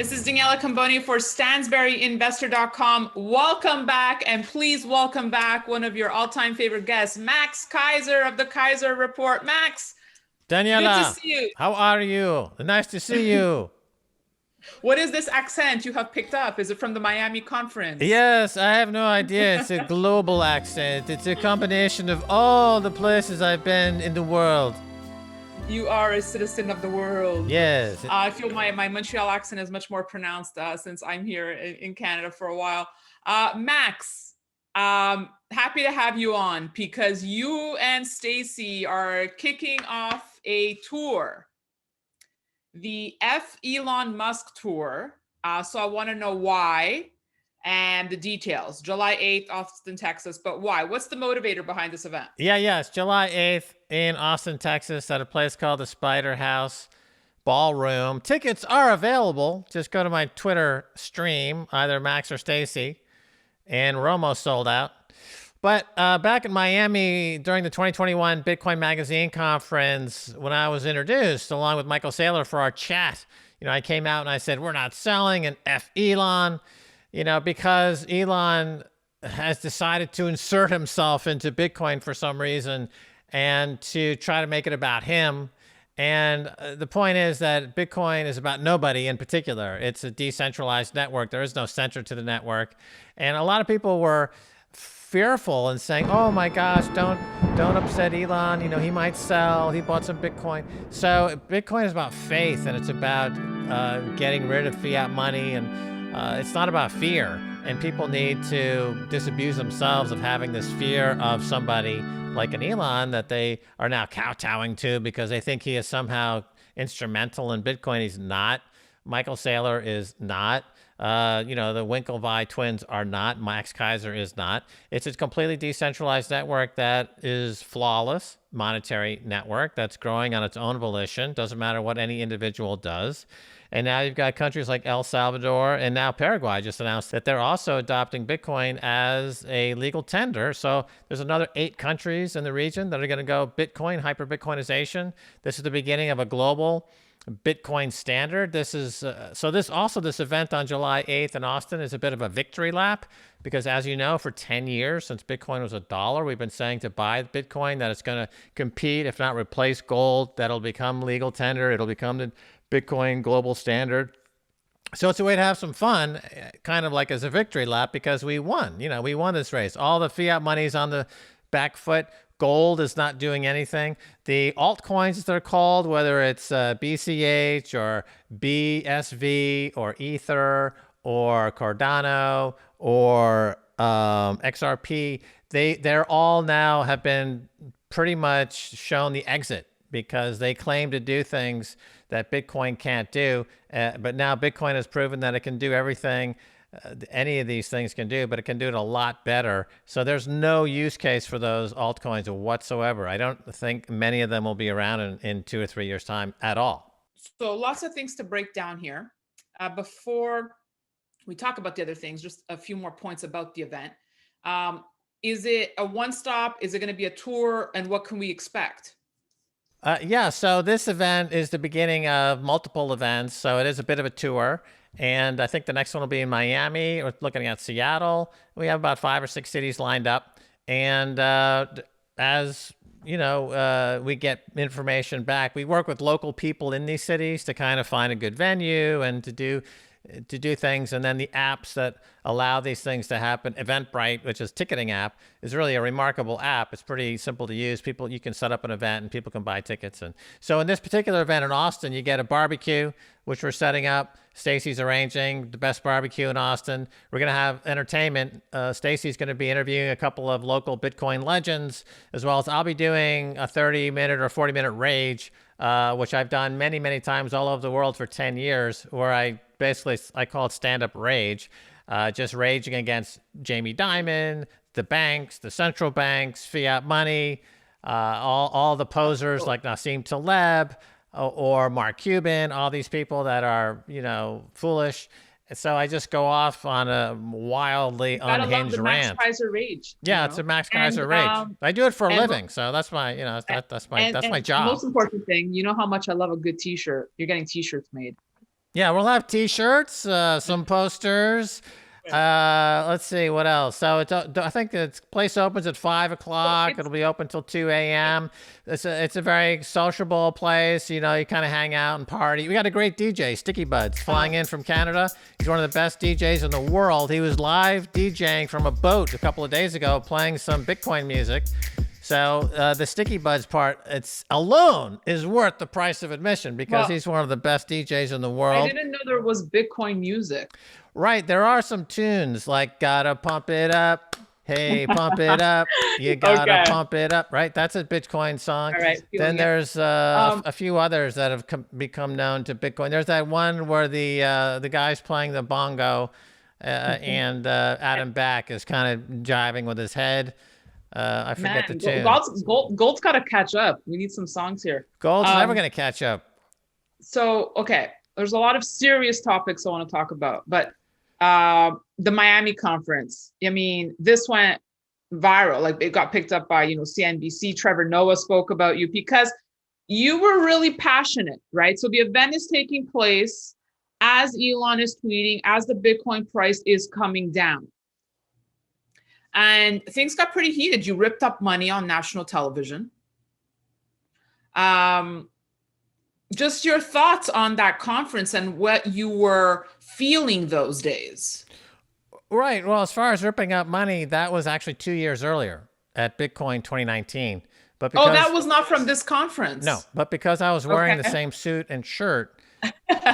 This is Daniela Cambone for StansberryInvestor.com. Welcome back, and please welcome back one of your all-time favorite guests, Max Keiser of the Keiser Report. Max, Daniela, good to see you. how are you? Nice to see you. What is this accent you have picked up? Is it from the Miami conference? Yes, I have no idea. It's a global accent. It's a combination of all the places I've been in the world. You are a citizen of the world. Yes. I feel my Montreal accent is much more pronounced since I'm here in Canada for a while. Max, happy to have you on because you and Stacy are kicking off a tour, the F. Elon Musk tour. So I want to know why and the details. July 8th, Austin, Texas. But why? What's the motivator behind this event? Yeah. It's July 8th in Austin, Texas at a place called the Spider House Ballroom. Tickets are available. Just go to my Twitter stream, either Max or Stacy, and we're almost sold out. But back in Miami during the 2021 Bitcoin Magazine conference, when I was introduced along with Michael Saylor for our chat, I came out and I said, we're not selling an F Elon, because Elon has decided to insert himself into Bitcoin for some reason and to try to make it about him. And the point is that Bitcoin is about nobody in particular. It's a decentralized network. There is no center to the network. And a lot of people were fearful and saying, oh my gosh, don't upset Elon. He might sell. He bought some Bitcoin. So Bitcoin is about faith, and it's about getting rid of fiat money. And it's not about fear. And people need to disabuse themselves of having this fear of somebody like an Elon that they are now kowtowing to because they think he is somehow instrumental in Bitcoin. He's not. Michael Saylor is not. The Winklevi twins are not. Max Keiser is not. It's a completely decentralized network that is flawless, monetary network that's growing on its own volition. Doesn't matter what any individual does. And now you've got countries like El Salvador and now Paraguay just announced that they're also adopting Bitcoin as a legal tender. So there's another 8 countries in the region that are going to go Bitcoin, hyper-Bitcoinization. This is the beginning of a global Bitcoin standard. This is this event on July 8th in Austin is a bit of a victory lap because, as you know, for 10 years since Bitcoin was $1, we've been saying to buy Bitcoin that it's going to compete, if not replace gold, that'll become legal tender. It'll become the Bitcoin global standard. So it's a way to have some fun, kind of like as a victory lap, because we won. We won this race. All the fiat money's on the back foot. Gold is not doing anything. The altcoins, as they're called, whether it's BCH or BSV or Ether or Cardano or XRP, they're all now have been pretty much shown the exit because they claim to do things that Bitcoin can't do. But now Bitcoin has proven that it can do everything any of these things can do, but it can do it a lot better. So there's no use case for those altcoins whatsoever. I don't think many of them will be around in 2 or 3 years' time at all. So lots of things to break down here. Before we talk about the other things, just a few more points about the event. Is it a one-stop? Is it going to be a tour? And what can we expect? So this event is the beginning of multiple events. So it is a bit of a tour. And I think the next one will be in Miami. We're looking at Seattle. We have about 5 or 6 cities lined up. And as we get information back, we work with local people in these cities to kind of find a good venue and to do things. And then the apps that allow these things to happen, Eventbrite, which is a ticketing app, is really a remarkable app. It's pretty simple to use. You can set up an event and people can buy tickets. And so in this particular event in Austin, you get a barbecue, which we're setting up. Stacy's arranging the best barbecue in Austin. We're going to have entertainment. Stacy's going to be interviewing a couple of local Bitcoin legends, as well as I'll be doing a 30-minute or 40-minute rage, which I've done many, many times all over the world for 10 years, where I call it stand-up rage, just raging against Jamie Dimon, the banks, the central banks, fiat money, all the posers like Nassim Taleb or Mark Cuban, all these people that are, foolish. So I just go off on a wildly unhinged rant. Max Keiser rage. Yeah, it's a Max Keiser rage. I do it for a living, so that's my, that's my job. Most important thing, you know how much I love a good T-shirt. You're getting T-shirts made. Yeah, we'll have T-shirts, some posters. Let's see what else. So I think the place opens at 5 o'clock. It'll be open till 2 a.m. It's a very sociable place. You know, you kind of hang out and party. We got a great DJ, Sticky Buds, flying in from Canada. He's one of the best DJs in the world. He was live DJing from a boat a couple of days ago, playing some Bitcoin music. So the Sticky Buds part, it's alone is worth the price of admission because he's one of the best DJs in the world. I didn't know there was Bitcoin music. Right, there are some tunes like "Gotta Pump It Up," "Hey, Pump It Up," "You Gotta Pump It Up." Right, that's a Bitcoin song. All right. Then there's a few others that have become known to Bitcoin. There's that one where the guy's playing the bongo, and Adam Back is kind of jiving with his head. I forget the tune. Gold's got to catch up. We need some songs here. Gold's never going to catch up. So, okay, there's a lot of serious topics I want to talk about, but the Miami conference, I mean, this went viral. Like it got picked up by, CNBC. Trevor Noah spoke about you because you were really passionate, right? So the event is taking place as Elon is tweeting, as the Bitcoin price is coming down. And things got pretty heated. You ripped up money on national television. Just your thoughts on that conference and what you were feeling those days. Right. Well, as far as ripping up money, that was actually 2 years earlier at Bitcoin 2019. But because, that was not from this conference. No, but because I was wearing the same suit and shirt,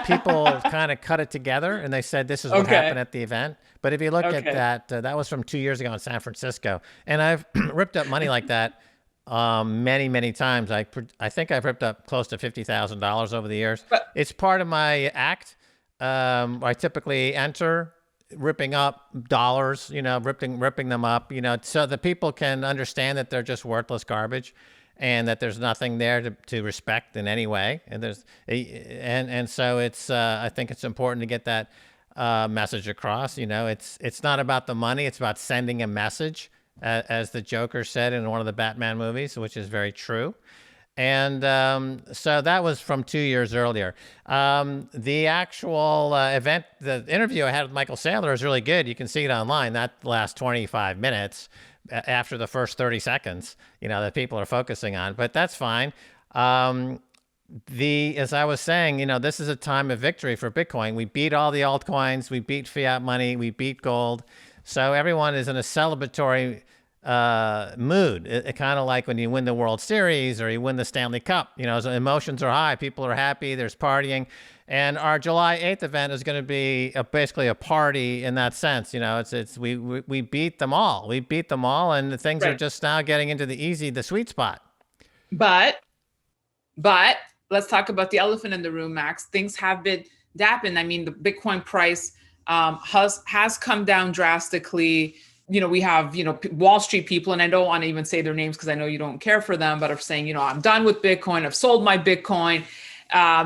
people kind of cut it together and they said this is what happened at the event. But if you look at that, that was from 2 years ago in San Francisco. And I've ripped up money like that many, many times. I think I've ripped up close to $50,000 over the years. But it's part of my act. I typically enter ripping up dollars, ripping them up, so that people can understand that they're just worthless garbage and that there's nothing there to respect in any way. And so it's, I think it's important to get that message across. It's not about the money. It's about sending a message, as the Joker said in one of the Batman movies, which is very true. And so that was from 2 years earlier. The actual event, the interview I had with Michael Saylor is really good. You can see it online. That lasts 25 minutes after the first 30 seconds, that people are focusing on. But that's fine. As I was saying, this is a time of victory for Bitcoin. We beat all the altcoins. We beat fiat money. We beat gold. So everyone is in a celebratory mood. It kind of like when you win the World Series or you win the Stanley Cup, so emotions are high, people are happy, there's partying. And our July 8th event is going to be basically a party in that sense. We beat them all. We beat them all, and things are just now getting into the sweet spot. But let's talk about the elephant in the room, Max. Things have been dapping. I mean, the Bitcoin price has come down drastically. We have, Wall Street people, and I don't want to even say their names because I know you don't care for them, but are saying, I'm done with Bitcoin. I've sold my Bitcoin.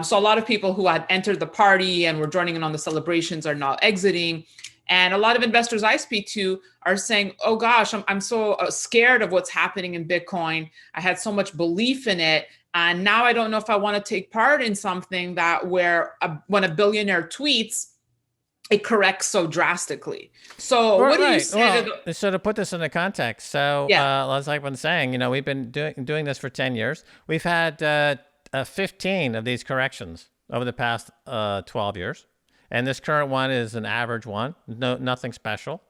So a lot of people who had entered the party and were joining in on the celebrations are now exiting. And a lot of investors I speak to are saying, oh gosh, I'm so scared of what's happening in Bitcoin. I had so much belief in it. And now I don't know if I want to take part in something when a billionaire tweets, it corrects so drastically. So what do you say to so to put this into context, as I've been saying, we've been doing this for 10 years. We've had 15 of these corrections over the past 12 years. And this current one is an average one, nothing special.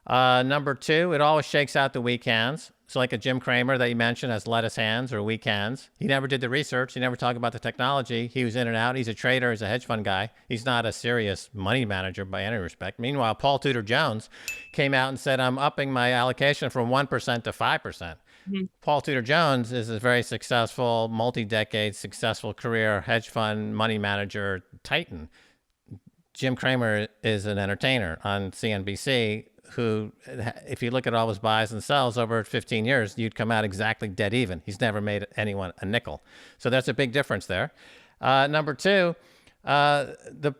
Number two, it always shakes out the weak hands. So like a Jim Cramer that you mentioned has lettuce hands or weak hands. He never did the research. He never talked about the technology. He was in and out. He's a trader. He's a hedge fund guy. He's not a serious money manager by any respect. Meanwhile, Paul Tudor Jones came out and said, I'm upping my allocation from 1% to 5%. Mm-hmm. Paul Tudor Jones is a very successful, multi-decade successful career hedge fund money manager titan. Jim Cramer is an entertainer on CNBC who, if you look at all his buys and sells over 15 years, you'd come out exactly dead even. He's never made anyone a nickel. So that's a big difference there. Number two, the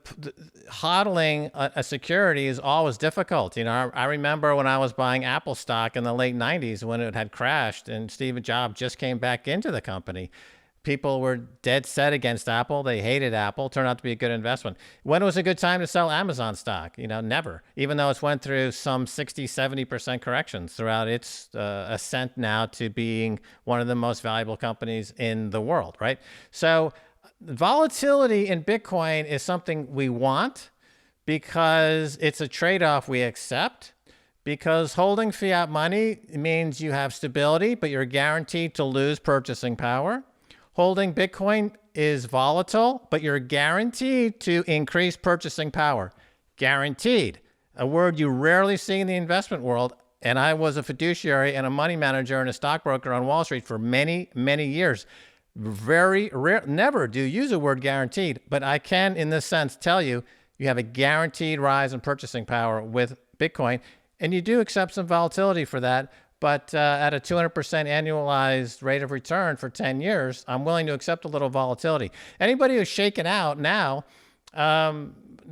hodling a security is always difficult. I remember when I was buying Apple stock in the late 90s when it had crashed and Steve Jobs just came back into the company. People were dead set against Apple. They hated Apple. Turned out to be a good investment. When was a good time to sell Amazon stock? Never. Even though it's went through some 60, 70% corrections throughout its ascent now to being one of the most valuable companies in the world, right? So volatility in Bitcoin is something we want because it's a trade-off we accept. Because holding fiat money means you have stability, but you're guaranteed to lose purchasing power. Holding Bitcoin is volatile, but you're guaranteed to increase purchasing power. Guaranteed. A word you rarely see in the investment world. And I was a fiduciary and a money manager and a stockbroker on Wall Street for many, many years. Very rare, never do use a word guaranteed, but I can, in this sense, tell you, you have a guaranteed rise in purchasing power with Bitcoin. And you do accept some volatility for that. But at a 200% annualized rate of return for 10 years, I'm willing to accept a little volatility. Anybody who's shaken out now,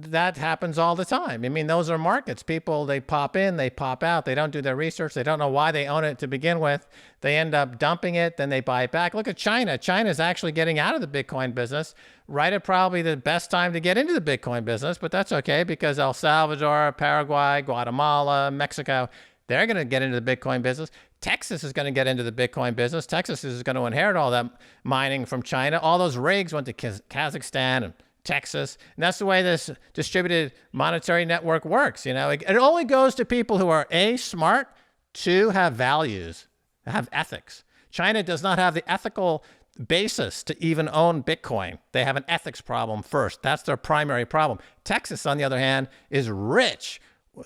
that happens all the time. I mean, those are markets. People, they pop in, they pop out. They don't do their research. They don't know why they own it to begin with. They end up dumping it. Then they buy it back. Look at China. China's actually getting out of the Bitcoin business right at probably the best time to get into the Bitcoin business. But that's okay because El Salvador, Paraguay, Guatemala, Mexico, they're going to get into the Bitcoin business. Texas is going to get into the Bitcoin business. Texas is going to inherit all that mining from China. All those rigs went to Kazakhstan and Texas. And that's the way this distributed monetary network works. It only goes to people who are A, smart, 2, have values, have ethics. China does not have the ethical basis to even own Bitcoin. They have an ethics problem first. That's their primary problem. Texas, on the other hand, is rich,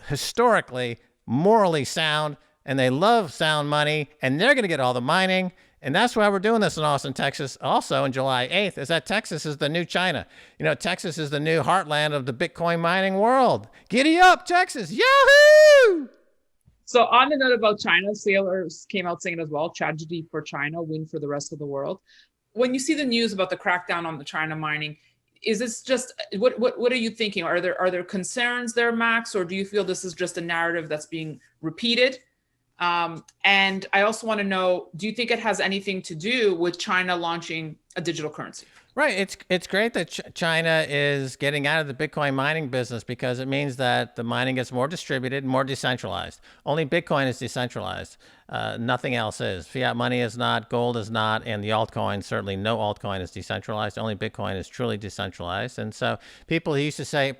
historically, morally sound, and they love sound money, and they're going to get all the mining. And that's why we're doing this in Austin, Texas. Also, on July 8th, is that Texas is the new China. Texas is the new heartland of the Bitcoin mining world. Giddy up, Texas. Yahoo! So on the note about China, sailors came out saying as well, tragedy for China, win for the rest of the world. When you see the news about the crackdown on the China mining, is this just, what are you thinking? Are there concerns there, Max, or do you feel this is just a narrative that's being repeated? And I also want to know, do you think it has anything to do with China launching a digital currency? Right. It's great that China is getting out of the Bitcoin mining business because it means that the mining gets more distributed, more decentralized. Only Bitcoin is decentralized. Nothing else is. Fiat money is not, gold is not, and the altcoin, certainly no altcoin is decentralized. Only Bitcoin is truly decentralized. And so people used to say,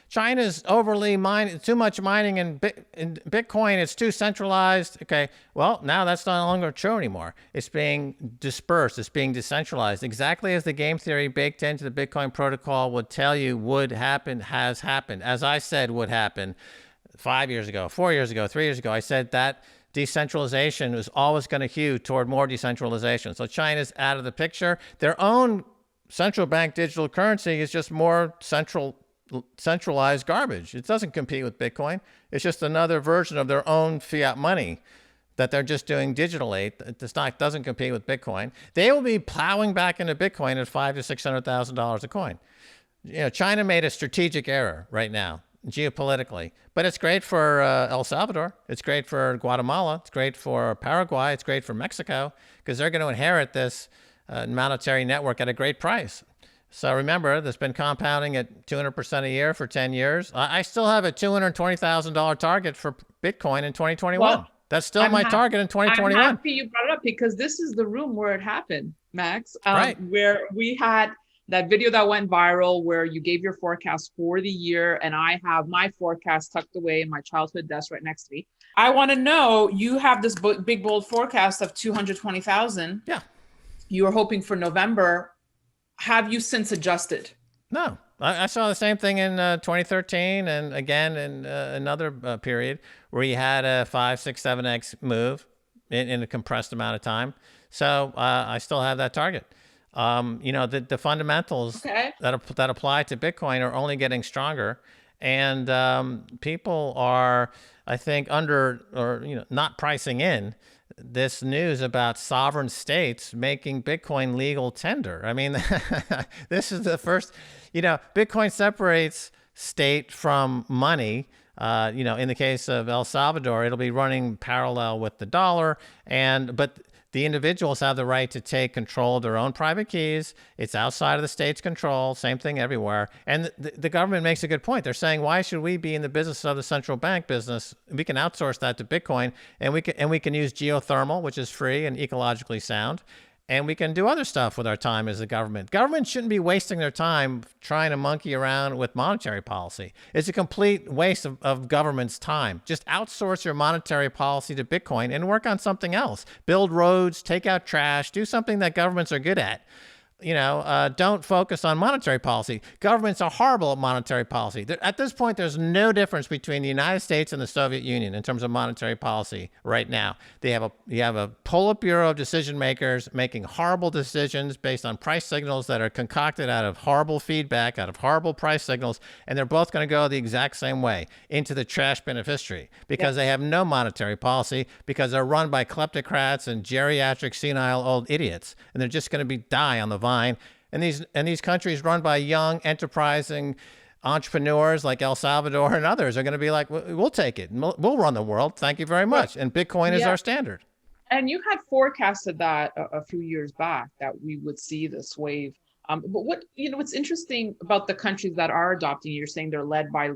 China's overly mining, too much mining in Bitcoin, it's too centralized. Okay, well, now that's no longer true anymore. It's being dispersed, it's being decentralized. Exactly as the game theory baked into the Bitcoin protocol would tell you would happen, has happened. As I said would happen 5 years ago, 4 years ago, 3 years ago, I said that decentralization was always going to hew toward more decentralization. So China's out of the picture. Their own central bank digital currency is just more centralized garbage. It doesn't compete with Bitcoin. It's just another version of their own fiat money that they're just doing digitally. The stock doesn't compete with Bitcoin. They will be plowing back into Bitcoin at $500,000 to $600,000 a coin. China made a strategic error right now, geopolitically, but it's great for El Salvador. It's great for Guatemala. It's great for Paraguay. It's great for Mexico because they're going to inherit this monetary network at a great price. So remember, there's been compounding at 200% a year for 10 years. I still have a $220,000 target for Bitcoin in 2021. Well, that's still my target in 2021. I'm happy you brought it up because this is the room where it happened, Max, right. Where we had that video that went viral where you gave your forecast for the year, and I have my forecast tucked away in my childhood desk right next to me. I want to know, you have this big, bold forecast of 220,000. Yeah. You were hoping for November. Have you since adjusted? No. I saw the same thing in 2013 and again in another period where you had a 5, 6, 7x move in a compressed amount of time. So I still have that target. The fundamentals that apply to Bitcoin are only getting stronger. And people are, I think, not pricing in this news about sovereign states making Bitcoin legal tender. I mean, this is the first, Bitcoin separates state from money. In the case of El Salvador, it'll be running parallel with the dollar. But The individuals have the right to take control of their own private keys. It's outside of the state's control. Same thing everywhere. And the government makes a good point. They're saying, why should we be in the business of the central bank business? We can outsource that to Bitcoin, and we can use geothermal, which is free and ecologically sound. And we can do other stuff with our time as a government. Government shouldn't be wasting their time trying to monkey around with monetary policy. It's a complete waste of government's time. Just outsource your monetary policy to Bitcoin and work on something else. Build roads, take out trash, do something that governments are good at. Don't focus on monetary policy. Governments are horrible at monetary policy. At this point, there's no difference between the United States and the Soviet Union in terms of monetary policy right now. You have a Politburo of decision makers making horrible decisions based on price signals that are concocted out of horrible feedback, out of horrible price signals, and they're both going to go the exact same way, into the trash bin of history, because they have no monetary policy, because they're run by kleptocrats and geriatric senile old idiots, and they're just going to die on the vine. And these countries run by young, enterprising entrepreneurs like El Salvador and others are going to be like, we'll take it. We'll run the world. Thank you very much. And Bitcoin is our standard. And you had forecasted that a few years back that we would see this wave. But what's interesting about the countries that are adopting, you're saying they're led by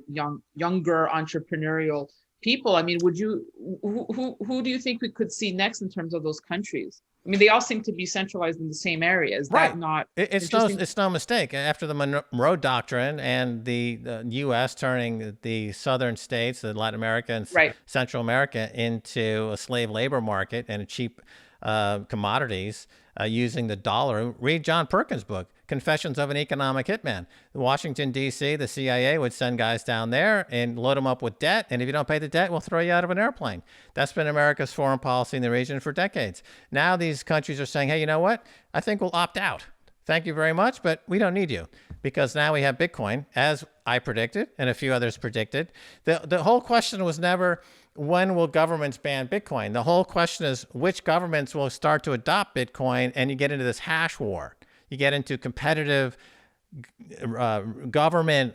younger entrepreneurial people. I mean, who do you think we could see next in terms of those countries? I mean, they all seem to be centralized in the same area. Is that not? It's no mistake. After the Monroe Doctrine and the U.S. turning the southern states, the Latin America and Central America, into a slave labor market and cheap commodities using the dollar. Read John Perkins' book, Confessions of an Economic Hitman. Washington, D.C., the CIA would send guys down there and load them up with debt. And if you don't pay the debt, we'll throw you out of an airplane. That's been America's foreign policy in the region for decades. Now these countries are saying, hey, you know what? I think we'll opt out. Thank you very much, but we don't need you, because now we have Bitcoin, as I predicted and a few others predicted. The whole question was never, when will governments ban Bitcoin? The whole question is, which governments will start to adopt Bitcoin, and you get into this hash war. You get into competitive government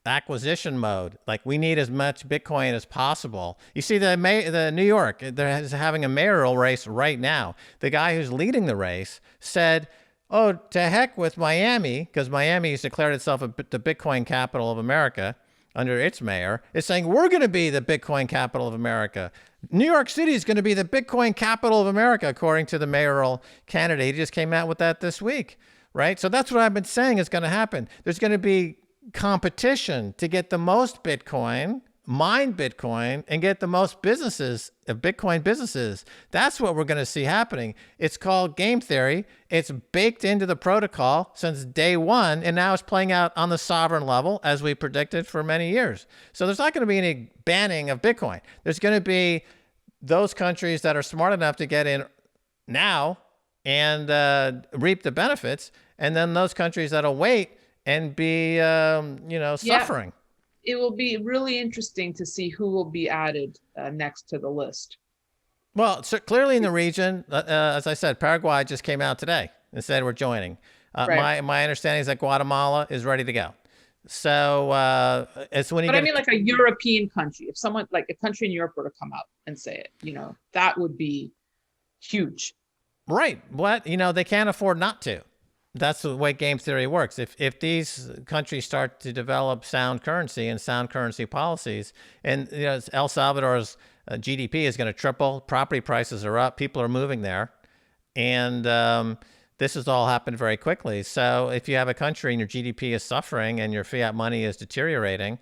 acquisition mode. Like, we need as much Bitcoin as possible. You see, the New York, they're having a mayoral race right now. The guy who's leading the race said, oh, to heck with Miami, because Miami has declared itself the Bitcoin capital of America under its mayor, is saying, we're going to be the Bitcoin capital of America. New York City is going to be the Bitcoin capital of America, according to the mayoral candidate. He just came out with that this week, right? So that's what I've been saying is going to happen. There's going to be competition to get the most Bitcoin, mine Bitcoin, and get the most businesses, Bitcoin businesses. That's what we're going to see happening. It's called game theory. It's baked into the protocol since day one, and now it's playing out on the sovereign level, as we predicted for many years. So there's not going to be any banning of Bitcoin. There's going to be those countries that are smart enough to get in now and reap the benefits, and then those countries that'll wait and be, suffering. It will be really interesting to see who will be added next to the list. Well, so clearly in the region, as I said, Paraguay just came out today and said we're joining. My understanding is that Guatemala is ready to go. So it's when you. But I mean, like a European country. If someone, like a country in Europe, were to come out and say it, that would be huge. Right. What they can't afford not to. That's the way game theory works. If these countries start to develop sound currency and sound currency policies, and El Salvador's GDP is going to triple, property prices are up, people are moving there, and this has all happened very quickly. So if you have a country and your GDP is suffering and your fiat money is deteriorating,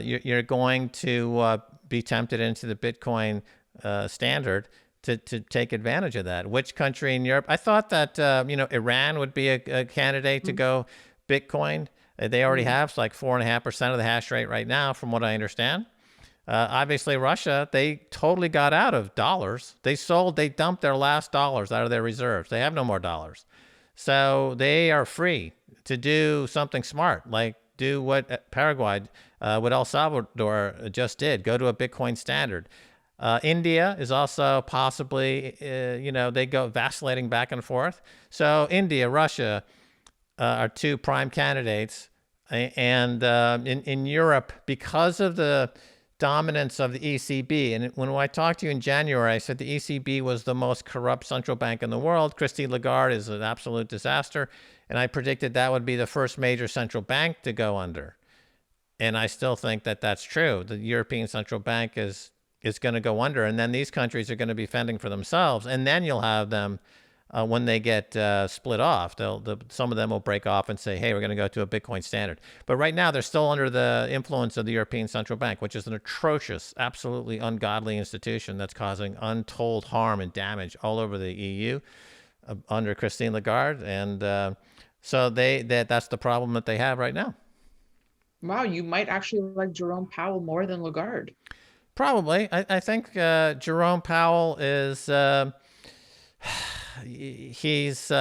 you're going to be tempted into the Bitcoin standard to take advantage of that. Which country in Europe? I thought that Iran would be a candidate to go Bitcoin. They already have like 4.5% of the hash rate right now, from what I understand. Obviously, Russia, they totally got out of dollars. They dumped their last dollars out of their reserves. They have no more dollars. So they are free to do something smart, like do what Paraguay, what El Salvador just did, go to a Bitcoin standard. India is also possibly, they go vacillating back and forth. So India, Russia are two prime candidates. And in Europe, because of the dominance of the ECB. And when I talked to you in January, I said the ECB was the most corrupt central bank in the world. Christine Lagarde is an absolute disaster. And I predicted that would be the first major central bank to go under. And I still think that that's true. The European Central Bank is going to go under. And then these countries are going to be fending for themselves. And then you'll have them, when they get split off, some of them will break off and say, hey, we're going to go to a Bitcoin standard. But right now, they're still under the influence of the European Central Bank, which is an atrocious, absolutely ungodly institution that's causing untold harm and damage all over the EU under Christine Lagarde. And so that's the problem that they have right now. Wow, you might actually like Jerome Powell more than Lagarde. Probably. I think Jerome Powell is, he's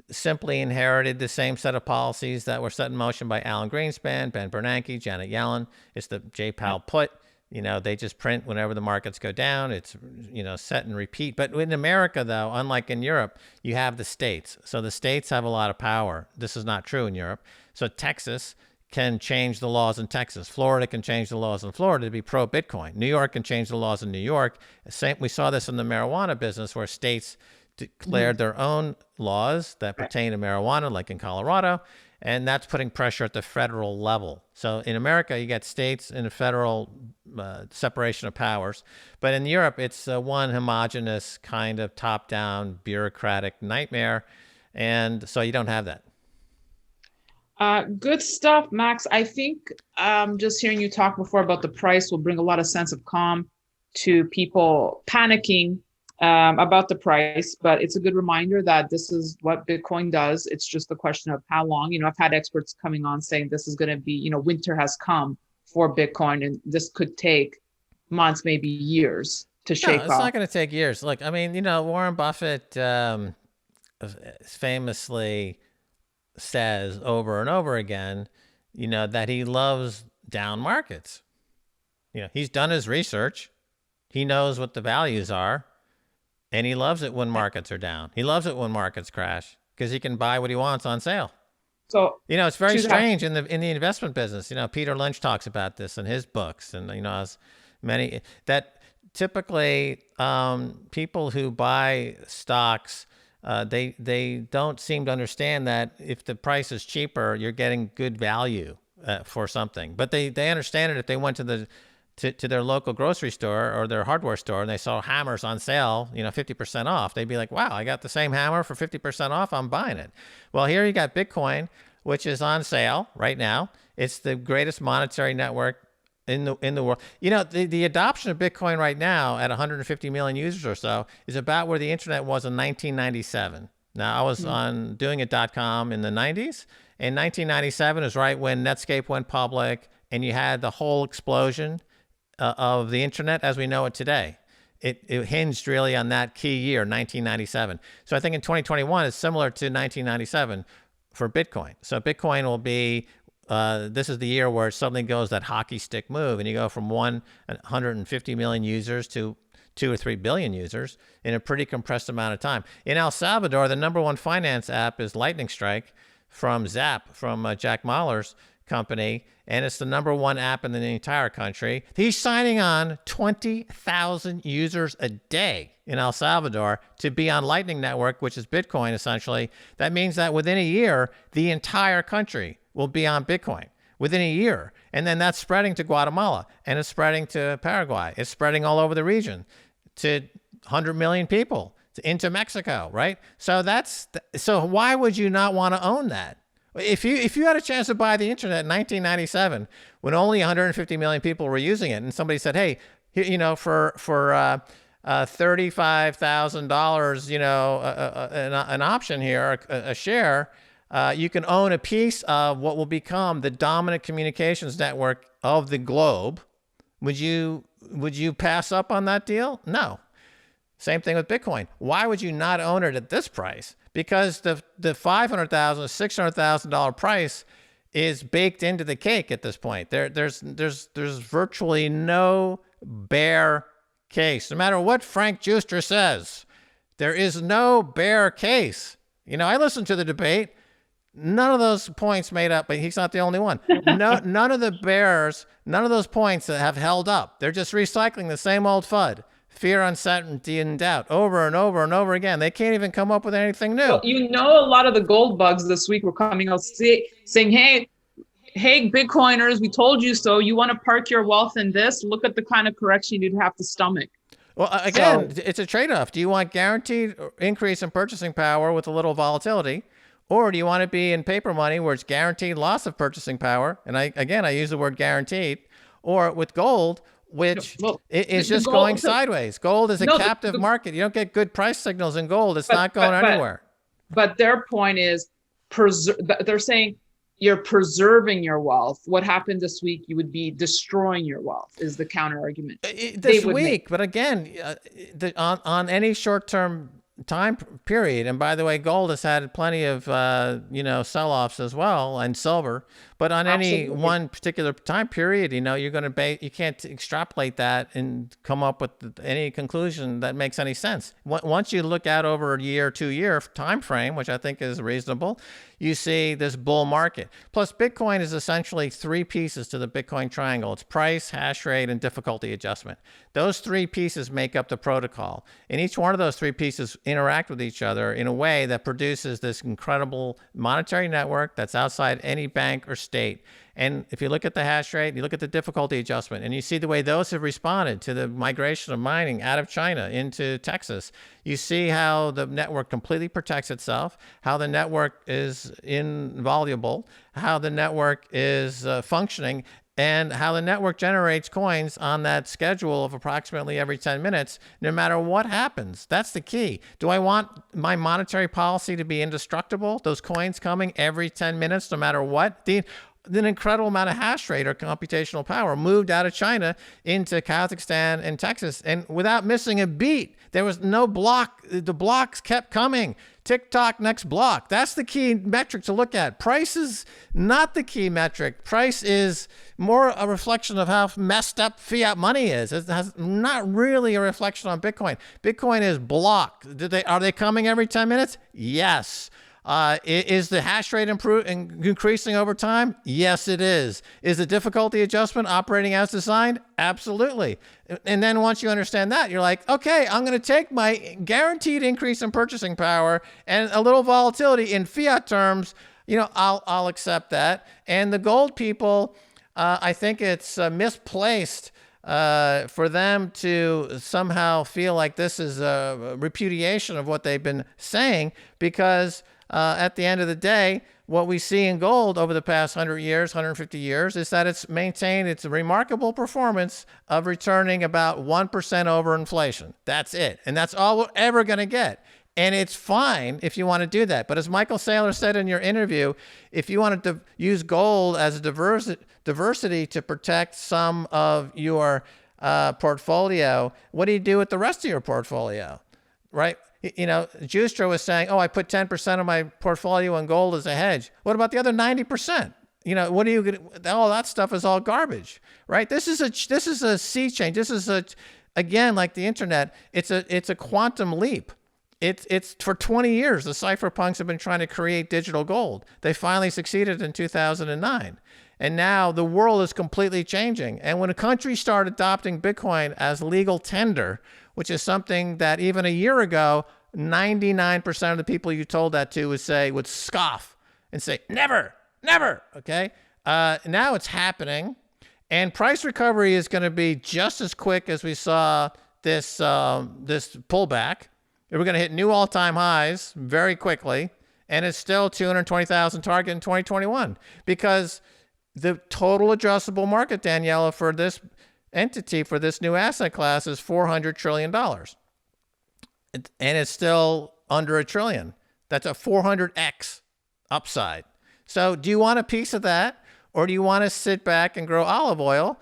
simply inherited the same set of policies that were set in motion by Alan Greenspan, Ben Bernanke, Janet Yellen. It's the J. Powell put. They just print whenever the markets go down. It's, set and repeat. But in America, though, unlike in Europe, you have the states. So the states have a lot of power. This is not true in Europe. So Texas can change the laws in Texas. Florida can change the laws in Florida to be pro-Bitcoin. New York can change the laws in New York. We saw this in the marijuana business where states declared their own laws that pertain to marijuana, like in Colorado, and that's putting pressure at the federal level. So in America, you get states and a federal separation of powers. But in Europe, it's one homogenous kind of top-down bureaucratic nightmare. And so you don't have that. Good stuff, Max. I think just hearing you talk before about the price will bring a lot of sense of calm to people panicking about the price. But it's a good reminder that this is what Bitcoin does. It's just a question of how long. I've had experts coming on saying this is going to be, winter has come for Bitcoin, and this could take months, maybe years to shake off. It's not going to take years. Look, Warren Buffett famously says over and over again, that he loves down markets. He's done his research. He knows what the values are, and he loves it when markets are down. He loves it when markets crash because he can buy what he wants on sale. So, it's very strange in the investment business. Peter Lynch talks about this in his books, and as many that typically people who buy stocks, they don't seem to understand that if the price is cheaper, you're getting good value for something. But they understand it if they went to their local grocery store or their hardware store and they saw hammers on sale, 50% off. They'd be like, wow, I got the same hammer for 50% off. I'm buying it. Well, here you got Bitcoin, which is on sale right now. It's the greatest monetary network in the world. The adoption of Bitcoin right now at 150 million users or so is about where the internet was in 1997. Now, I was on doing it.com in the 90s, and 1997 is right when Netscape went public, and you had the whole explosion of the internet as we know it today. It hinged really on that key year, 1997. So I think in 2021 it's similar to 1997 for Bitcoin. So Bitcoin will be this is the year where it suddenly goes that hockey stick move, and you go from 150 million users to 2 or 3 billion users in a pretty compressed amount of time. In El Salvador, the number one finance app is Lightning Strike from Zap, from Jack Mahler's company, and it's the number one app in the entire country. He's signing on 20,000 users a day in El Salvador to be on Lightning Network, which is Bitcoin essentially. That means that within a year, the entire country will be on Bitcoin within a year. And then that's spreading to Guatemala, and it's spreading to Paraguay. It's spreading all over the region to 100 million people into Mexico, right? So why would you not want to own that? If you had a chance to buy the internet in 1997, when only 150 million people were using it, and somebody said, "Hey, for $35,000, an option here, a share, you can own a piece of what will become the dominant communications network of the globe." Would you pass up on that deal? No. Same thing with Bitcoin. Why would you not own it at this price? Because the $500,000, $600,000 price is baked into the cake at this point. There's virtually no bear case. No matter what Frank Juster says, there is no bear case. I listened to the debate. None of those points made up, but he's not the only one. No, none of the bears, none of those points that have held up. They're just recycling the same old FUD. Fear, uncertainty, and doubt over and over and over again. They can't even come up with anything new. Well, a lot of the gold bugs this week were coming out saying, hey, Bitcoiners, we told you so. You want to park your wealth in this? Look at the kind of correction you'd have to stomach. Well, again, it's a trade-off. Do you want guaranteed increase in purchasing power with a little volatility? Or do you want to be in paper money where it's guaranteed loss of purchasing power? And I use the word guaranteed. Or with gold, which is just going sideways. Gold is a captive market. You don't get good price signals in gold. It's not going anywhere. But their point is, they're saying you're preserving your wealth. What happened this week, you would be destroying your wealth, is the counter argument. This week, but again, on any short-term time period, and by the way, gold has had plenty of sell-offs as well, and silver, but on any one particular time period, you're going to you can't extrapolate that and come up with any conclusion that makes any sense. Once you look out over a year, 2-year time frame, which I think is reasonable, you see this bull market. Plus, Bitcoin is essentially 3 pieces to the Bitcoin triangle. It's price, hash rate, and difficulty adjustment. Those 3 pieces make up the protocol. And each one of those 3 pieces interact with each other in a way that produces this incredible monetary network that's outside any bank or state. And if you look at the hash rate, you look at the difficulty adjustment, and you see the way those have responded to the migration of mining out of China into Texas, you see how the network completely protects itself, how the network is inviolable, how the network is functioning, and how the network generates coins on that schedule of approximately every 10 minutes, no matter what happens. That's the key. Do I want my monetary policy to be indestructible? Those coins coming every 10 minutes, no matter what? An incredible amount of hash rate or computational power moved out of China into Kazakhstan and Texas, and without missing a beat. There was no block. The blocks kept coming. TikTok, next block. That's the key metric to look at. Price is not the key metric. Price is more a reflection of how messed up fiat money is. It has not really a reflection on Bitcoin. Bitcoin is blocked. Are they coming every 10 minutes? Yes. Is the hash rate increasing over time? Yes, it is. Is the difficulty adjustment operating as designed? Absolutely. And then once you understand that, you're like, okay, I'm going to take my guaranteed increase in purchasing power and a little volatility in fiat terms. I'll accept that. And the gold people, I think it's misplaced for them to somehow feel like this is a repudiation of what they've been saying, because at the end of the day, what we see in gold over the past 100 years, 150 years, is that it's maintained its remarkable performance of returning about 1% over inflation. That's it. And that's all we're ever going to get. And it's fine if you want to do that. But as Michael Saylor said in your interview, if you wanted to use gold as a diversity to protect some of your portfolio, what do you do with the rest of your portfolio, right? Justra was saying, I put 10% of my portfolio in gold as a hedge. What about the other 90%? What are you going to, all that stuff is all garbage, right? This is a sea change. This is again, like the internet, it's a quantum leap. It's for 20 years, the cypherpunks have been trying to create digital gold. They finally succeeded in 2009. And now the world is completely changing. And when a country started adopting Bitcoin as legal tender, which is something that even a year ago, 99% of the people you told that to would scoff and say, never, okay? Now it's happening. And price recovery is going to be just as quick as we saw this pullback. We're going to hit new all-time highs very quickly, and it's still 220,000 target in 2021, because the total addressable market, Daniela, for this entity, for this new asset class, is $400 trillion. And it's still under $1 trillion. That's a 400x upside. So do you want a piece of that, or do you want to sit back and grow olive oil,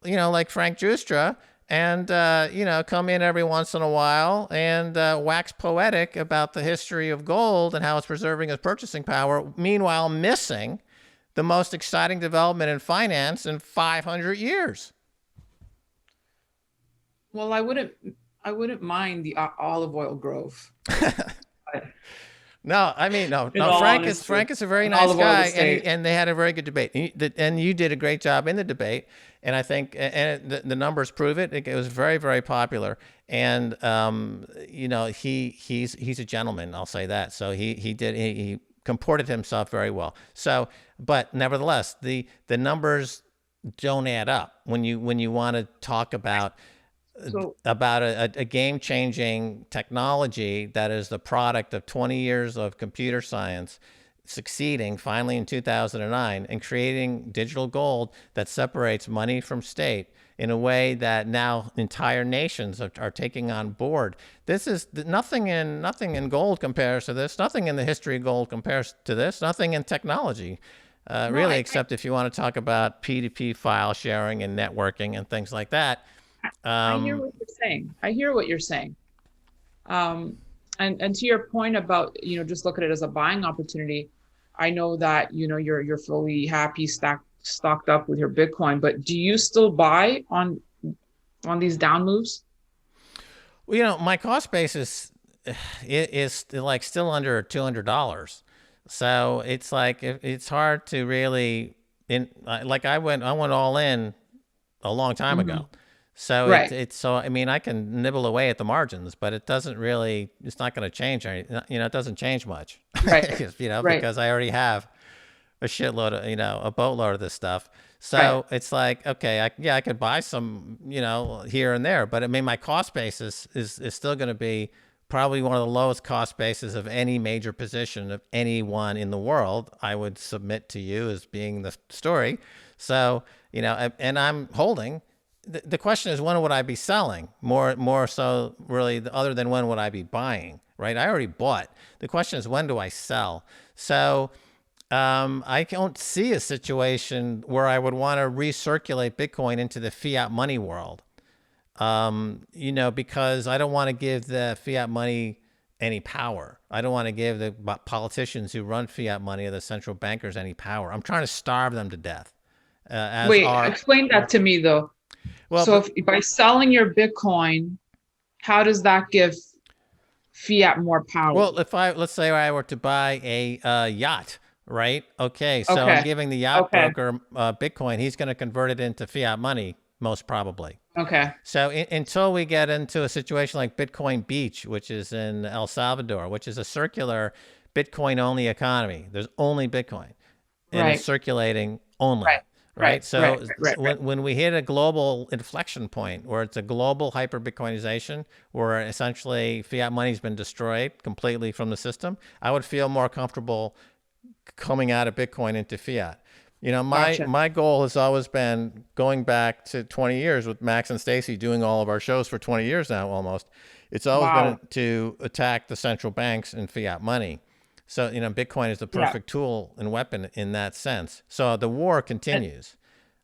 like Frank Justra, and, come in every once in a while and wax poetic about the history of gold and how it's preserving its purchasing power, meanwhile missing the most exciting development in finance in 500 years? Well, I wouldn't mind the olive oil grove. No, I mean, no. In all honesty, Frank is a very in all nice of our guy, state. and they had a very good debate. And you did a great job in the debate, and I think the numbers prove it. It was very, very popular, and he's a gentleman. I'll say that. So he comported himself very well. So, but nevertheless, the numbers don't add up when you want to talk about So a game-changing technology that is the product of 20 years of computer science succeeding finally in 2009 and creating digital gold that separates money from state in a way that now entire nations are taking on board. This is nothing in gold compares to this. Nothing in the history of gold compares to this. Nothing in technology. Really, except if you want to talk about P2P file sharing and networking and things like that. I hear what you're saying. I hear what you're saying. And to your point about, just look at it as a buying opportunity. I know that, you're fully happy stocked up with your Bitcoin, but do you still buy on these down moves? Well, my cost basis is like still under $200. So it's like, it's hard to really, I went all in a long time ago. So Right. I mean, I can nibble away at the margins, but it doesn't really, it's not going to change anything. It doesn't change much, Right. Right. because I already have a shitload of, a boatload of this stuff. So Right. it's like, okay, I could buy some, here and there, but I mean, my cost basis is still going to be probably one of the lowest cost bases of any major position of anyone in the world. I would submit to you as being the story. So, and I'm holding. The question is, when would I be selling? More so, really, other than when would I be buying? Right? I already bought. The question is, when do I sell? So I don't see a situation where I would want to recirculate Bitcoin into the fiat money world. Because I don't want to give the fiat money any power. I don't want to give the politicians who run fiat money or the central bankers any power. I'm trying to starve them to death. Wait, explain that to me though. Well, so if by selling your Bitcoin, how does that give fiat more power? Well, let's say I were to buy a yacht, right? Okay, so I'm giving the yacht broker Bitcoin. He's going to convert it into fiat money, most probably. Okay. So until we get into a situation like Bitcoin Beach, which is in El Salvador, which is a circular Bitcoin-only economy. There's only Bitcoin, and it's circulating only. Right. So when we hit a global inflection point where it's a global hyper Bitcoinization, where essentially fiat money's been destroyed completely from the system, I would feel more comfortable coming out of Bitcoin into fiat. My goal has always been, going back to 20 years with Max and Stacy, doing all of our shows for 20 years now almost. It's always been to attack the central banks and fiat money. So, Bitcoin is the perfect tool and weapon in that sense. So the war continues.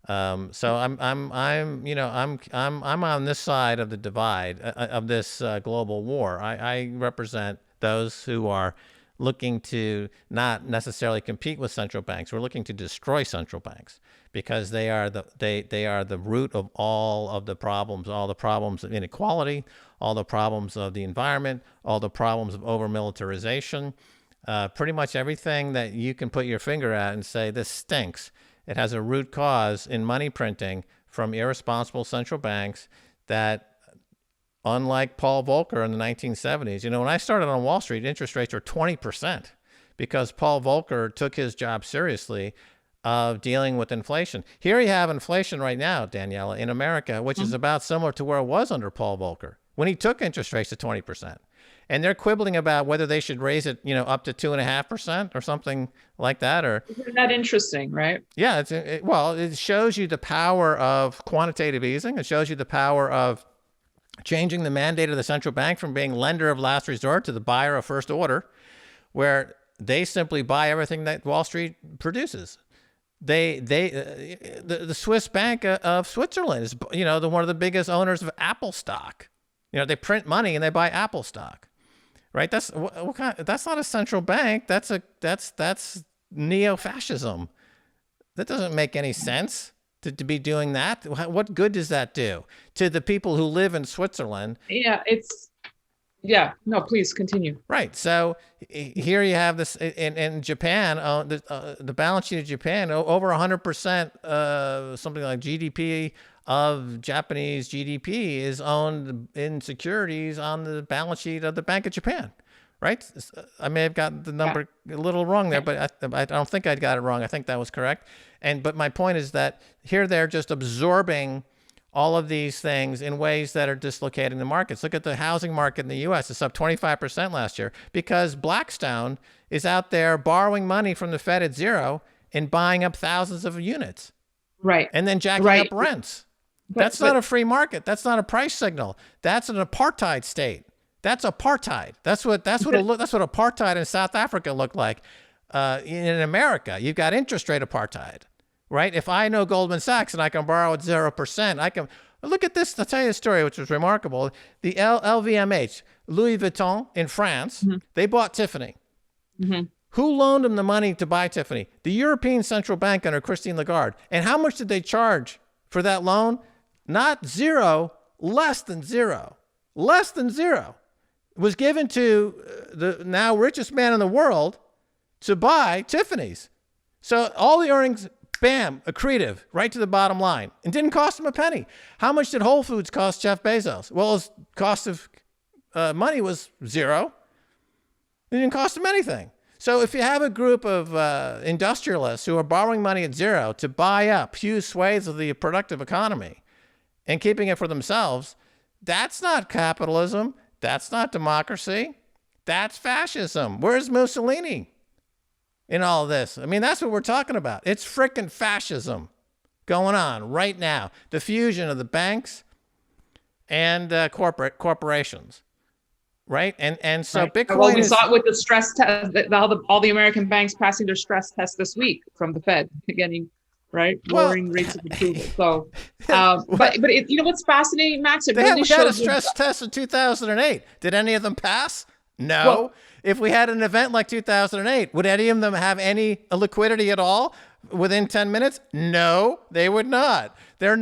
So I'm on this side of the divide of this global war. I represent those who are looking to not necessarily compete with central banks. We're looking to destroy central banks, because they are the root of all of the problems of inequality, all the problems of the environment, all the problems of over-militarization. Pretty much everything that you can put your finger at and say, this stinks. It has a root cause in money printing from irresponsible central banks that, unlike Paul Volcker in the 1970s, when I started on Wall Street, interest rates were 20%, because Paul Volcker took his job seriously of dealing with inflation. Here you have inflation right now, Daniela, in America, which is about similar to where it was under Paul Volcker, when he took interest rates to 20%. And they're quibbling about whether they should raise it, up to 2.5% or something like that. Or isn't that interesting, right? Yeah, it shows you the power of quantitative easing. It shows you the power of changing the mandate of the central bank from being lender of last resort to the buyer of first order, where they simply buy everything that Wall Street produces. The Swiss Bank of Switzerland is, one of the biggest owners of Apple stock. They print money and they buy Apple stock. Right? That's that's not a central bank. That's neo-fascism. That doesn't make any sense to be doing that. What good does that do to the people who live in Switzerland? Yeah, Yeah, no, please continue. Right. So here you have this in Japan, the balance sheet of Japan, over 100%, something like GDP of Japanese GDP is owned in securities on the balance sheet of the Bank of Japan. Right. I may have gotten the number a little wrong there, but I don't think I got it wrong. I think that was correct. But my point is that here they're just absorbing all of these things in ways that are dislocating the markets. Look at the housing market in the U.S. It's up 25% last year because Blackstone is out there borrowing money from the Fed at zero and buying up thousands of units. Right. And then jacking up rents. That's not a free market. That's not a price signal. That's an apartheid state. That's apartheid. That's what apartheid in South Africa looked like. In America, you've got interest rate apartheid. Right? If I know Goldman Sachs and I can borrow at 0%, I can look at this. I'll tell you a story which was remarkable. The LVMH, Louis Vuitton in France, they bought Tiffany. Who loaned them the money to buy Tiffany? The European Central Bank under Christine Lagarde. And how much did they charge for that loan? Not zero, less than zero. Less than zero. It was given to the now richest man in the world to buy Tiffany's. So all the earnings, bam, accretive, right to the bottom line. And didn't cost him a penny. How much did Whole Foods cost Jeff Bezos? Well, his cost of money was zero. It didn't cost him anything. So if you have a group of industrialists who are borrowing money at zero to buy up huge swathes of the productive economy and keeping it for themselves, that's not capitalism. That's not democracy. That's fascism. Where's Mussolini in all of this? I mean, that's what we're talking about. It's frickin' fascism going on right now. The fusion of the banks and corporations, right? And so Bitcoin. Well, we saw it with the stress test. All the American banks passing their stress test this week from the Fed, getting lowering rates of approval. So, but you know what's fascinating, Max? It really had a stress test in 2008. Did any of them pass? No. Well, if we had an event like 2008, would any of them have any liquidity at all within 10 minutes? No, they would not. They're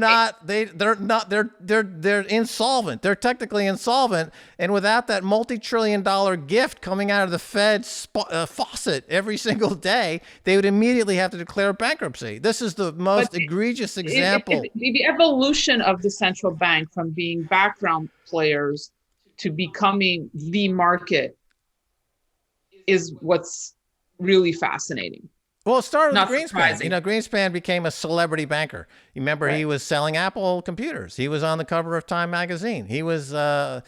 insolvent. They're technically insolvent. And without that multi-trillion-dollar gift coming out of the Fed's faucet every single day, they would immediately have to declare bankruptcy. This is the most egregious example. The evolution of the central bank from being background players to becoming the market is what's really fascinating. Well, it started with Greenspan. Surprising. You know, Greenspan became a celebrity banker. You remember He was selling Apple computers. He was on the cover of Time magazine. He was, the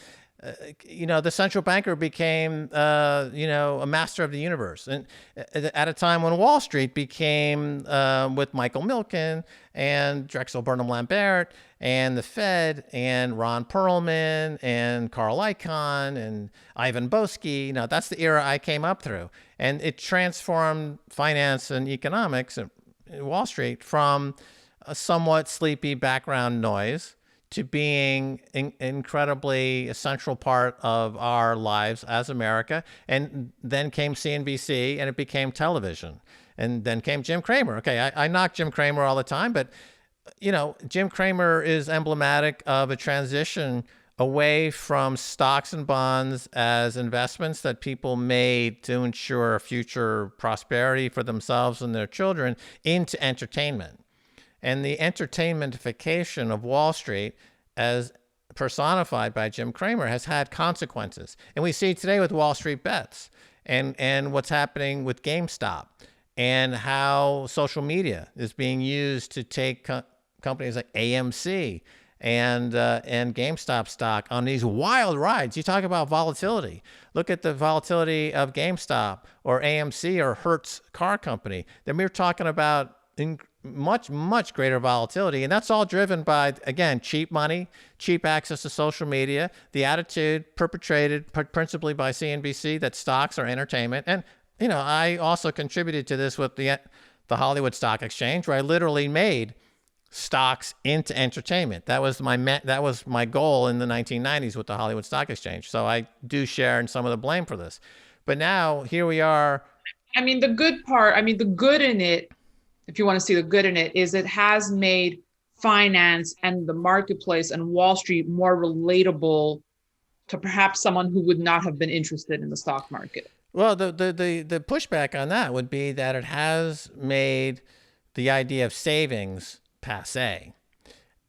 central banker became, a master of the universe. And at a time when Wall Street became, with Michael Milken and Drexel Burnham Lambert and the Fed and Ron Perlman and Carl Icahn and Ivan Boesky. That's the era I came up through. And it transformed finance and economics at Wall Street from a somewhat sleepy background noise to being incredibly essential part of our lives as America. And then came CNBC and it became television. And then came Jim Cramer. Okay, I knock Jim Cramer all the time, but Jim Cramer is emblematic of a transition away from stocks and bonds as investments that people made to ensure future prosperity for themselves and their children into entertainment. And the entertainmentification of Wall Street, as personified by Jim Cramer, has had consequences. And we see today with Wall Street Bets and what's happening with GameStop and how social media is being used to take companies like AMC and GameStop stock on these wild rides. You talk about volatility. Look at the volatility of GameStop or AMC or Hertz Car Company. Then we're talking about much, much greater volatility. And that's all driven by, again, cheap money, cheap access to social media, the attitude perpetrated principally by CNBC that stocks are entertainment. And, I also contributed to this with the Hollywood Stock Exchange, where I literally made stocks into entertainment. That was my goal in the 1990s with the Hollywood Stock Exchange. So I do share in some of the blame for this. But now here we are. The good in it, if you want to see the good in it, is it has made finance and the marketplace and Wall Street more relatable to perhaps someone who would not have been interested in the stock market? Well, the pushback on that would be that it has made the idea of savings passe.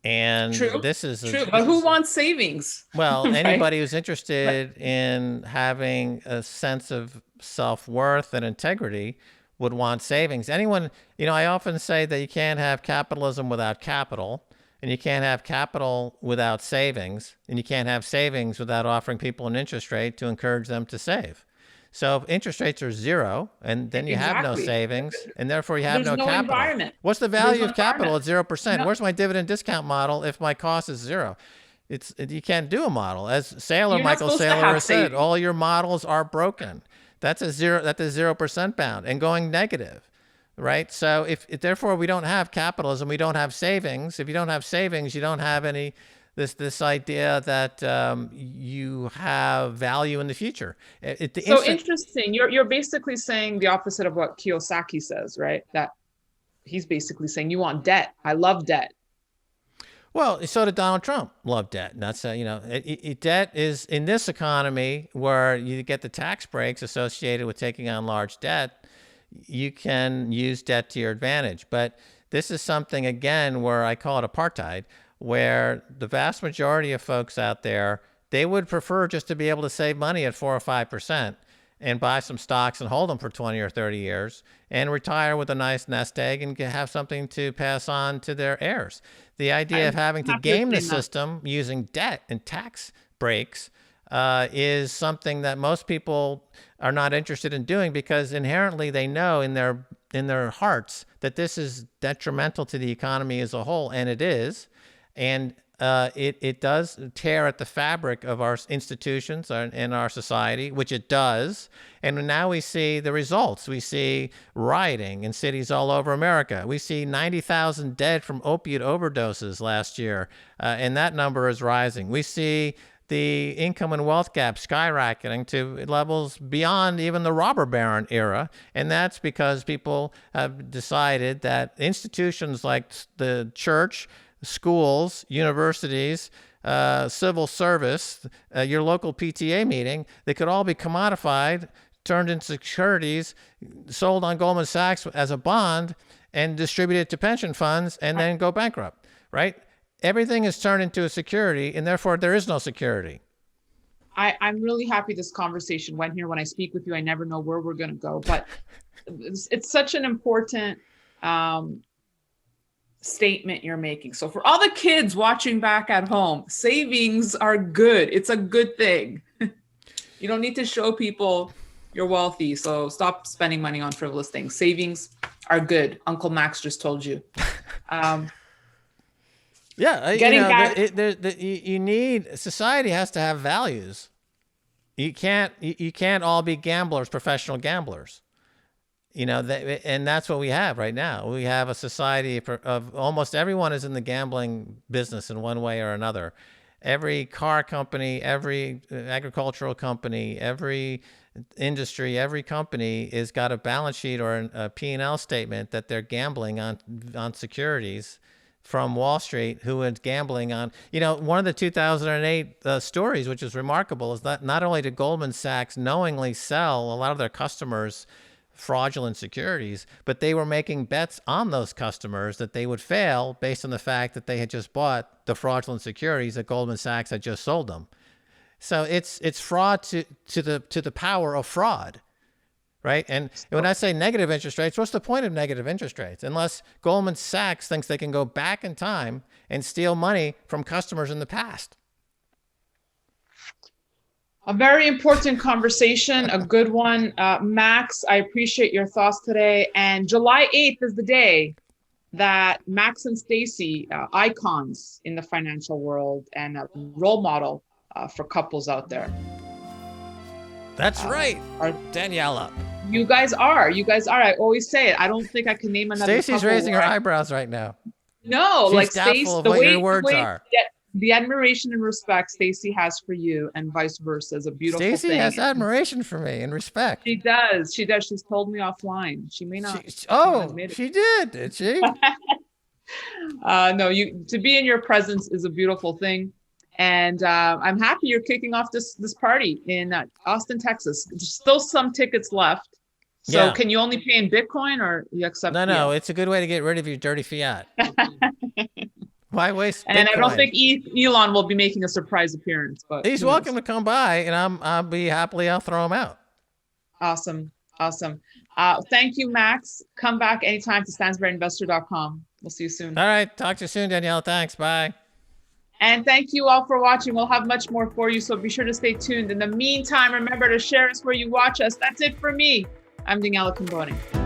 And True, this is true. But who wants savings? well, Right? anybody who's interested in having a sense of self-worth and integrity would want savings. Anyone, I often say that you can't have capitalism without capital, and you can't have capital without savings, and you can't have savings without offering people an interest rate to encourage them to save. So if interest rates are zero, and then you have no Exactly. savings, and therefore you have There's no no capital. environment. What's the There's value no of capital at environment. 0%? No, Where's my dividend discount model if my cost is zero? You can't do a model. As you're not Michael supposed to Saylor have has said, savings. all your models are broken. That's a 0% bound and going negative, right? So if therefore we don't have capitalism, we don't have savings. If you don't have savings, you don't have any this idea that you have value in the future. Interesting. You're basically saying the opposite of what Kiyosaki says, right? That he's basically saying you want debt. I love debt. Well, so did Donald Trump love debt. And that's, debt is in this economy where you get the tax breaks associated with taking on large debt, you can use debt to your advantage. But this is something, again, where I call it apartheid, where the vast majority of folks out there, they would prefer just to be able to save money at 4 or 5% and buy some stocks and hold them for 20 or 30 years and retire with a nice nest egg and have something to pass on to their heirs. The idea of having to game the system using debt and tax breaks is something that most people are not interested in doing because inherently they know in their hearts that this is detrimental to the economy as a whole, and it is. And it does tear at the fabric of our institutions and our society, which it does. And now we see the results. We see rioting in cities all over America. We see 90,000 dead from opiate overdoses last year, and that number is rising. We see the income and wealth gap skyrocketing to levels beyond even the robber baron era. And that's because people have decided that institutions like the church, schools, universities, civil service, your local PTA meeting, they could all be commodified, turned into securities, sold on Goldman Sachs as a bond, and distributed to pension funds, and then go bankrupt, right? Everything is turned into a security, and therefore there is no security. I'm really happy this conversation went here. When I speak with you, I never know where we're going to go, but it's such an important statement you're making. So for all the kids watching back at home, savings are good. It's a good thing. You don't need to show people you're wealthy. So stop spending money on frivolous things. Savings are good. Uncle Max just told you. You need, society has to have values. You can't all be gamblers, professional gamblers. And that's what we have right now. We have a society of almost everyone is in the gambling business in one way or another. Every car company, every agricultural company, every industry, every company has got a balance sheet or a P&L statement that they're gambling on securities from Wall Street, who is gambling on, one of the 2008 stories, which is remarkable, is that not only did Goldman Sachs knowingly sell a lot of their customers fraudulent securities, but they were making bets on those customers that they would fail based on the fact that they had just bought the fraudulent securities that Goldman Sachs had just sold them. So it's fraud to the power of fraud, right? And when I say negative interest rates, what's the point of negative interest rates? Unless Goldman Sachs thinks they can go back in time and steal money from customers in the past. A very important conversation, a good one. Max, I appreciate your thoughts today. And July 8th is the day that Max and Stacy, icons in the financial world and a role model for couples out there. That's right, Daniela. You guys are. I always say it. I don't think I can name another Stacy's couple raising her eyebrows right now. No, She's like doubtful Stacy, of what your words are. The admiration and respect Stacy has for you and vice versa is a beautiful thing. Stacy has admiration for me and respect. She does. She's told me offline. She may not. She did she? No, to be in your presence is a beautiful thing. And I'm happy you're kicking off this party in Austin, Texas. There's still some tickets left. So can you only pay in Bitcoin or you accept? No, it's a good way to get rid of your dirty fiat. Why waste Bitcoin? And I don't think Elon will be making a surprise appearance, but he's welcome to come by, and I'll throw him out. Awesome. Thank you, Max. Come back anytime to StansberryInvestor.com. We'll see you soon. All right. Talk to you soon, Danielle. Thanks. Bye. And thank you all for watching. We'll have much more for you, so be sure to stay tuned. In the meantime, remember to share us where you watch us. That's it for me. I'm Daniela Cambone.